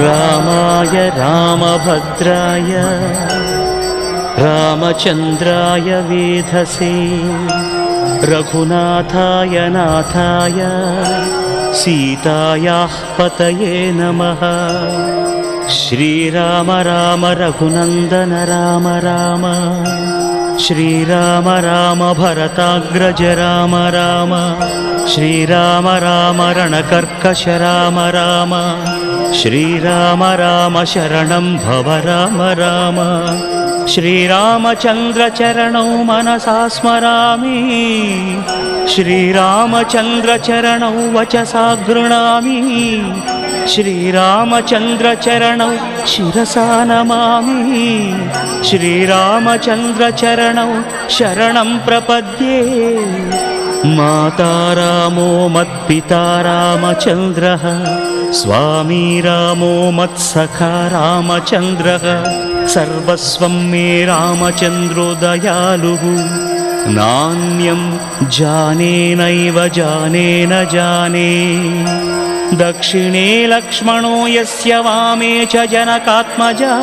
रामाय रामभद्राय रामचन्द्राय वेधसे रघुनाथाय नाथाय सीतायाः पतये नमः। श्रीराम राम रघुनन्दन राम राम श्रीराम राम भरताग्रज राम राम श्रीराम राम रणकर्कश राम राम श्रीराम राम शरणं भव राम राम। श्रीरामचन्द्रचरणौ मनसा स्मरामि श्रीरामचन्द्रचरणौ वचसा गृह्णामि श्रीरामचन्द्रचरणौ शिरसा नमामि श्रीरामचन्द्रचरणौ शरणं प्रपद्ये। माता रामो मत्पिता रामचन्द्रः स्वामी रामो मत्सखा रामचन्द्रः सर्वस्वं मे रामचन्द्रो दयालुः नान्यं जाने नैव जाने न जाने। दक्षिणे लक्ष्मणो यस्य वामे च जनकात्मजा।